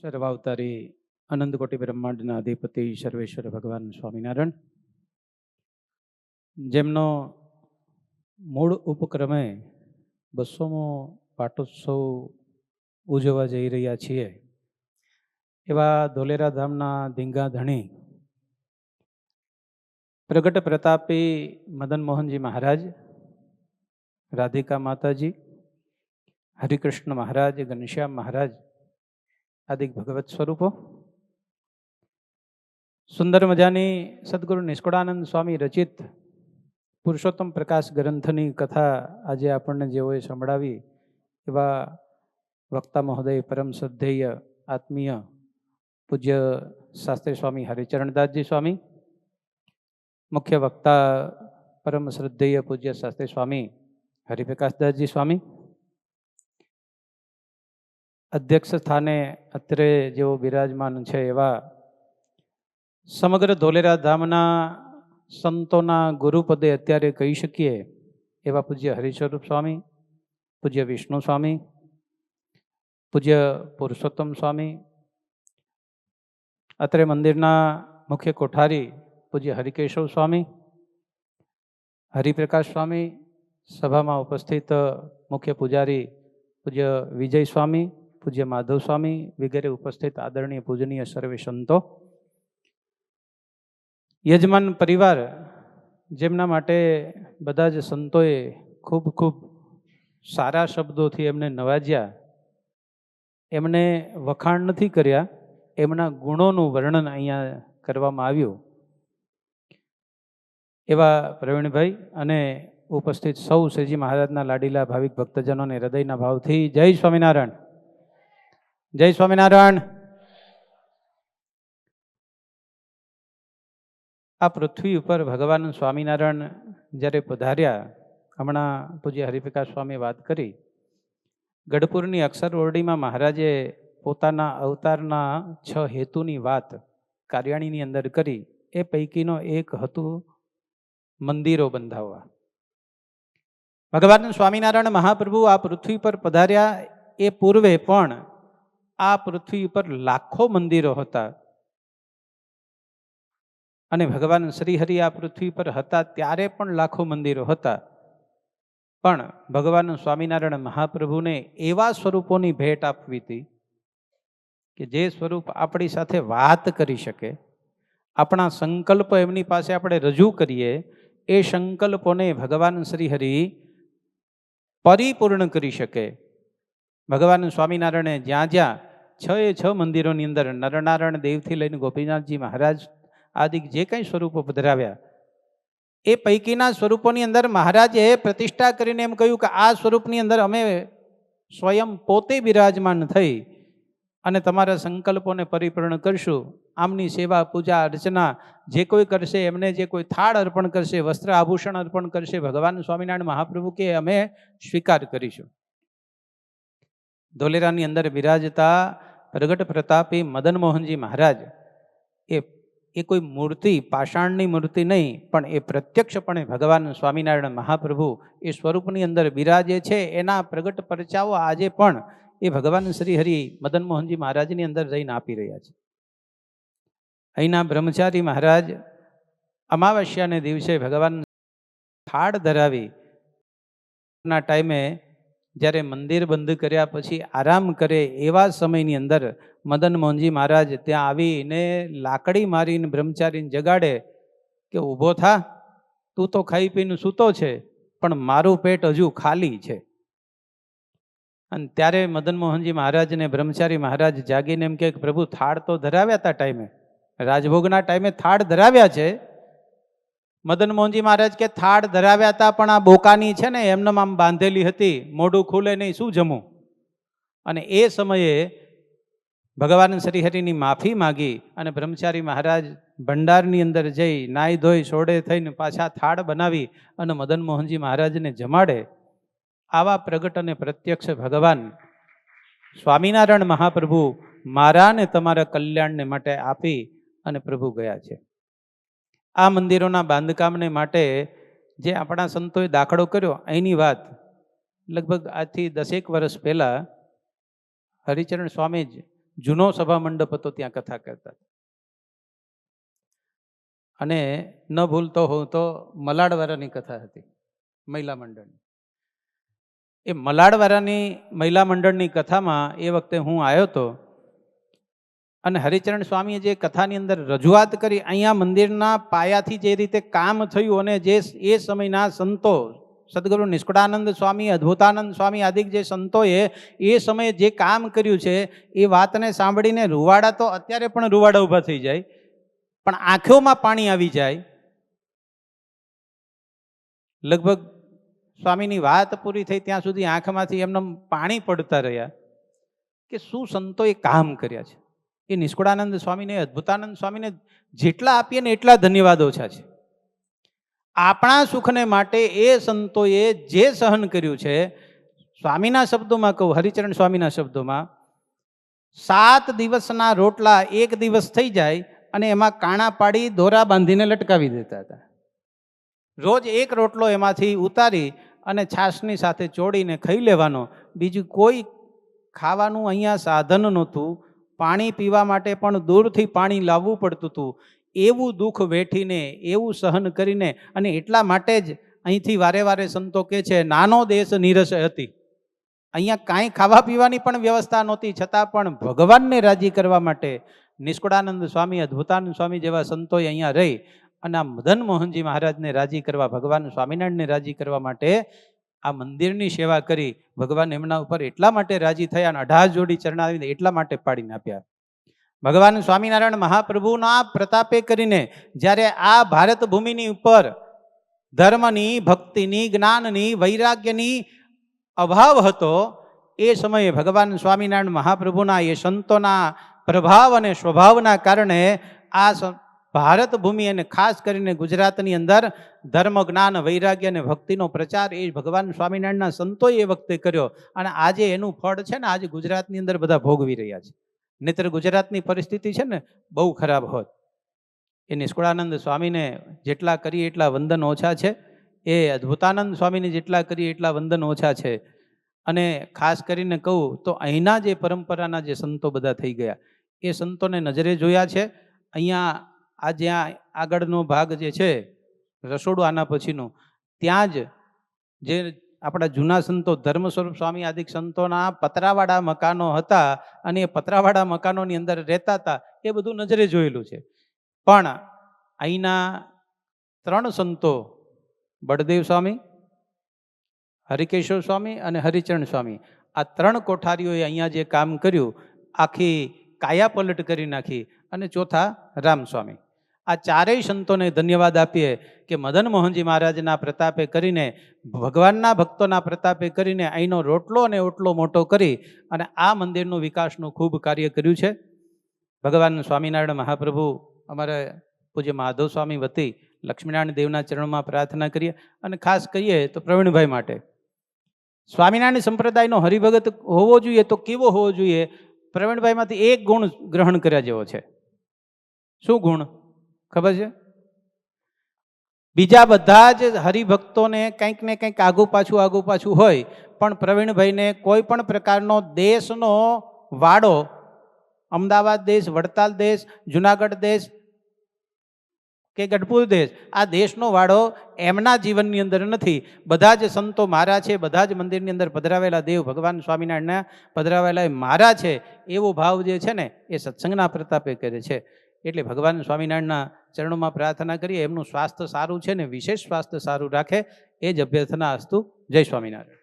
સર્વાવતારી અનંતકોટી બ્રહ્માંડના અધિપતિ સર્વેશ્વર ભગવાન સ્વામિનારાયણ, જેમનો મૂળ ઉપક્રમે 200મો પાટોત્સવ ઉજવવા જઈ રહ્યા છીએ એવા ધોલેરા ધામના ધીંગા ધણી પ્રગટ પ્રતાપી મદન મોહનજી મહારાજ, રાધિકા માતાજી, હરિકૃષ્ણ મહારાજ, ઘનશ્યામ મહારાજ આદિ ભગવત સ્વરૂપો, સુંદર મજાની સદગુરુ નિષ્કુળાનંદ સ્વામી રચિત પુરુષોત્તમ પ્રકાશ ગ્રંથની કથા આજે આપણને જેઓએ સંભળાવી એવા વક્તા મહોદય પરમ શ્રદ્ધેય આત્મીય પૂજ્ય શાસ્ત્રી સ્વામી હરિચરણદાસજી સ્વામી, મુખ્ય વક્તા પરમ શ્રદ્ધેય પૂજ્ય શાસ્ત્રી સ્વામી હરિપ્રકાશદાસજી સ્વામી, અધ્યક્ષ સ્થાને અત્રે જેઓ બિરાજમાન છે એવા સમગ્ર ધોલેરા ધામના સંતોના ગુરુપદે અત્યારે કહી શકીએ એવા પૂજ્ય હરિસ્વરૂપ સ્વામી, પૂજ્ય વિષ્ણુ સ્વામી, પૂજ્ય પુરુષોત્તમ સ્વામી, અત્રે મંદિરના મુખ્ય કોઠારી પૂજ્ય હરિકેશવ સ્વામી, હરિપ્રકાશ સ્વામી, સભામાં ઉપસ્થિત મુખ્ય પૂજારી પૂજ્ય વિજય સ્વામી, પૂજ્ય માધવ સ્વામી વગેરે ઉપસ્થિત આદરણીય પૂજનીય સર્વે સંતો, યજમાન પરિવાર જેમના માટે બધા જ સંતોએ ખૂબ ખૂબ સારા શબ્દોથી એમને નવાજ્યા, એમને વખાણ નથી કર્યા, એમના ગુણોનું વર્ણન અહીંયા કરવામાં આવ્યું એવા પ્રવીણભાઈ અને ઉપસ્થિત સૌ શ્રીજી મહારાજના લાડીલા ભાવિક ભક્તજનોને હૃદયના ભાવથી જય સ્વામિનારાયણ, જય સ્વામિનારાયણ. આ પૃથ્વી ઉપર ભગવાન સ્વામિનારાયણ જ્યારે પધાર્યા, હમણાં પૂજ્ય હરિપ્રકાશ સ્વામી વાત કરી, ગઢપુરની અક્ષર ઓરડીમાં મહારાજે પોતાના અવતારના 6 હેતુની વાત કાર્યાણીની અંદર કરી. એ પૈકીનો એક હતું મંદિરો બંધાવવા. ભગવાન સ્વામિનારાયણ મહાપ્રભુ આ પૃથ્વી પર પધાર્યા એ પૂર્વે પણ આ પૃથ્વી ઉપર લાખો મંદિરો હતા અને ભગવાન શ્રીહરિ આ પૃથ્વી પર હતા ત્યારે પણ લાખો મંદિરો હતા. પણ ભગવાન સ્વામિનારાયણ મહાપ્રભુને એવા સ્વરૂપોની ભેટ આપવી હતી કે જે સ્વરૂપ આપણી સાથે વાત કરી શકે, આપણા સંકલ્પ એમની પાસે આપણે રજૂ કરીએ, એ સંકલ્પોને ભગવાન શ્રીહરિ પરિપૂર્ણ કરી શકે. ભગવાન સ્વામિનારાયણે જ્યાં જ્યાં 6 મંદિરોની અંદર નરનારાયણ દેવથી લઈને ગોપીનાથજી મહારાજ આદિ જે કંઈ સ્વરૂપો પધરાવ્યા, એ પૈકીના સ્વરૂપોની અંદર મહારાજે પ્રતિષ્ઠા કરીને એમ કહ્યું કે આ સ્વરૂપની અંદર અમે સ્વયં પોતે બિરાજમાન થઈ અને તમારા સંકલ્પોને પરિપૂર્ણ કરશું. આમની સેવા પૂજા અર્ચના જે કોઈ કરશે, એમને જે કોઈ થાળ અર્પણ કરશે, વસ્ત્ર આભૂષણ અર્પણ કરશે, ભગવાન સ્વામિનારાયણ મહાપ્રભુ કે અમે સ્વીકાર કરીશું. ધોલેરાની અંદર બિરાજતા પ્રગટ પ્રતાપી મદન મોહનજી મહારાજ એ કોઈ મૂર્તિ, પાષાણની મૂર્તિ નહીં, પણ એ પ્રત્યક્ષપણે ભગવાન સ્વામિનારાયણ મહાપ્રભુ એ સ્વરૂપની અંદર બિરાજે છે. એના પ્રગટ પરચાઓ આજે પણ એ ભગવાન શ્રી હરિ મદન મોહનજી મહારાજની અંદર જઈને આપી રહ્યા છે. અહીંના બ્રહ્મચારી મહારાજ અમાવસ્યાને દિવસે ભગવાન થાળ ધરાવી ના ટાઈમે જ્યારે મંદિર બંધ કર્યા પછી આરામ કરે એવા સમયની અંદર મદન મોહનજી મહારાજ ત્યાં આવીને લાકડી મારીને બ્રહ્મચારીને જગાડે કે ઊભો થા, તું તો ખાઈ પીને સૂતો છે, પણ મારું પેટ હજુ ખાલી છે. અને ત્યારે મદન મોહનજી મહારાજને બ્રહ્મચારી મહારાજ જાગીને એમ કે પ્રભુ થાળ તો ધરાવ્યા હતા, ટાઈમે રાજભોગના ટાઈમે થાળ ધરાવ્યા છે. મદન મોહનજી મહારાજ કે થાળ ધરાવ્યા હતા, પણ આ બોકાની છે ને એમને આમ બાંધેલી હતી, મોઢું ખુલે નહીં, શું જમું? અને એ સમયે ભગવાન શ્રીહરિની માફી માગી અને બ્રહ્મચારી મહારાજ ભંડારની અંદર જઈ નાઈ ધોઈ સોડે થઈને પાછા થાળ બનાવી અને મદન મોહનજી મહારાજને જમાડે. આવા પ્રગટ અને પ્રત્યક્ષ ભગવાન સ્વામિનારાયણ મહાપ્રભુ મારા ને તમારા કલ્યાણને માટે આપી અને પ્રભુ ગયા છે. આ મંદિરોના બાંધકામને માટે જે આપણા સંતોએ દાખલો કર્યો, અહીંની વાત લગભગ આજથી 10 વર્ષ પહેલાં હરિચરણ સ્વામી જૂનો સભા મંડપ હતો, ત્યાં કથા કરતા. અને ન ભૂલતો હોઉં તો મલાડવાળાની કથા હતી, મહિલા મંડળની. એ મલાડવાળાની મહિલા મંડળની કથામાં એ વખતે હું આવ્યો હતો અને હરિચરણ સ્વામીએ જે કથાની અંદર રજૂઆત કરી, અહીંયા મંદિરના પાયાથી જે રીતે કામ થયું અને જે એ સમયના સંતો સદગુરુ નિષ્કુળાનંદ સ્વામી, અદ્ભુતાનંદ સ્વામી આદિ જે સંતોએ એ સમયે જે કામ કર્યું છે એ વાતને સાંભળીને રૂવાડા તો અત્યારે પણ રૂવાડા ઊભા થઈ જાય, પણ આંખોમાં પાણી આવી જાય. લગભગ સ્વામીની વાત પૂરી થઈ ત્યાં સુધી આંખમાંથી એમને પાણી પડતા રહ્યા કે શું સંતોએ કામ કર્યા છે. એ નિષ્કુળાનંદ સ્વામીને, અદ્ભુતાનંદ સ્વામીને જેટલા આપીએ ને એટલા ધન્યવાદ ઓછા છે. આપણા સુખને માટે એ સંતોએ જે સહન કર્યું છે, સ્વામીના શબ્દોમાં કહું, હરિચરણ સ્વામીના શબ્દોમાં, 7 દિવસના રોટલા 1 દિવસ થઈ જાય અને એમાં કાણા પાડી દોરા બાંધીને લટકાવી દેતા હતા. રોજ 1 રોટલો એમાંથી ઉતારી અને છાશની સાથે ચોડીને ખાઈ લેવાનો. બીજું કોઈ ખાવાનું અહીંયા સાધન નહોતું. પાણી પીવા માટે પણ દૂરથી પાણી લાવવું પડતું હતું. એવું દુઃખ વેઠીને, એવું સહન કરીને, અને એટલા માટે જ અહીંથી વારે વારે સંતો કહે છે, નાનો દેશ નીરસ હતી. અહીંયા કાંઈ ખાવા પીવાની પણ વ્યવસ્થા નહોતી, છતાં પણ ભગવાનને રાજી કરવા માટે નિષ્કુળાનંદ સ્વામી, અદ્ભુતાનંદ સ્વામી જેવા સંતોએ અહીંયા રહી અને આ મદન મોહનજી મહારાજને રાજી કરવા, ભગવાન સ્વામિનારાયણને રાજી કરવા માટે આ મંદિરની સેવા કરી. ભગવાન એમના ઉપર એટલા માટે રાજી થયા અને 18 જોડી ચરણાવીને એટલા માટે પાડીને આપ્યા. ભગવાન સ્વામિનારાયણ મહાપ્રભુના પ્રતાપે કરીને જ્યારે આ ભારત ભૂમિની ઉપર ધર્મની, ભક્તિની, જ્ઞાનની, વૈરાગ્યની અભાવ હતો, એ સમયે ભગવાન સ્વામિનારાયણ મહાપ્રભુના એ સંતોના પ્રભાવ અને સ્વભાવના કારણે આ ભારત ભૂમિ અને ખાસ કરીને ગુજરાતની અંદર ધર્મ, જ્ઞાન, વૈરાગ્ય અને ભક્તિનો પ્રચાર એ ભગવાન સ્વામિનારાયણના સંતોએ એ વખતે કર્યો. અને આજે એનું ફળ છે ને આજે ગુજરાતની અંદર બધા ભોગવી રહ્યા છે. નહીંતર ગુજરાતની પરિસ્થિતિ છે ને બહુ ખરાબ હોત. એ નિષ્કુળાનંદ સ્વામીને જેટલા કરીએ એટલા વંદન ઓછા છે, એ અદ્ભુતાનંદ સ્વામીને જેટલા કરીએ એટલા વંદન ઓછા છે. અને ખાસ કરીને કહું તો અહીંના જે પરંપરાના જે સંતો બધા થઈ ગયા, એ સંતોને નજરે જોયા છે. અહીંયા આ જ્યાં આગળનો ભાગ જે છે રસોડું આના પછીનું, ત્યાં જ જે આપણા જૂના સંતો ધર્મ સ્વરૂપ સ્વામી આદિ સંતોના પતરાવાળા મકાનો હતા અને એ પતરાવાળા મકાનોની અંદર રહેતા હતા, એ બધું નજરે જોયેલું છે. પણ અહીંના 3 સંતો, બળદેવ સ્વામી, હરિકેશવ સ્વામી અને હરિચરણ સ્વામી, આ 3 કોઠારીઓએ અહીંયા જે કામ કર્યું, આખી કાયા પલટ કરી નાખી. અને ચોથા રામસ્વામી. આ 4 સંતોને ધન્યવાદ આપીએ કે મદન મોહનજી મહારાજના પ્રતાપે કરીને, ભગવાનના ભક્તોના પ્રતાપે કરીને અહીંનો રોટલો અને ઓટલો મોટો કરી અને આ મંદિરનું વિકાસનું ખૂબ કાર્ય કર્યું છે. ભગવાન સ્વામિનારાયણ મહાપ્રભુ અમારા પૂજ્ય માધવ સ્વામી વતી લક્ષ્મીનારાયણ દેવના ચરણોમાં પ્રાર્થના કરીએ. અને ખાસ કહીએ તો પ્રવીણભાઈ માટે સ્વામિનારાયણ સંપ્રદાયનો હરિભગત હોવો જોઈએ તો કેવો હોવો જોઈએ? પ્રવીણભાઈમાંથી એક ગુણ ગ્રહણ કર્યા જેવો છે. શું ગુણ ખબર છે? બીજા બધા જ હરિભક્તોને કંઈક ને કંઈક આગુ પાછું હોય, પણ પ્રવીણભાઈને કોઈ પણ પ્રકારનો દેશનો વાડો, અમદાવાદ દેશ, વડતાલ દેશ, જુનાગઢ દેશ કે ગઢપુર દેશ, આ દેશનો વાડો એમના જીવનની અંદર નથી. બધા જ સંતો મારા છે, બધા જ મંદિરની અંદર પધરાવેલા દેવ ભગવાન સ્વામિનારાયણના પધરાવેલા મારા છે, એવો ભાવ જે છે ને એ સત્સંગના પ્રતાપે કરે છે. એટલે ભગવાન સ્વામિનારાયણના ચરણોમાં પ્રાર્થના કરીએ એમનું સ્વાસ્થ્ય સારું છે ને વિશેષ સ્વાસ્થ્ય સારું રાખે, એ જ અભ્યર્થના અસ્તુ. જય સ્વામિનારાયણ.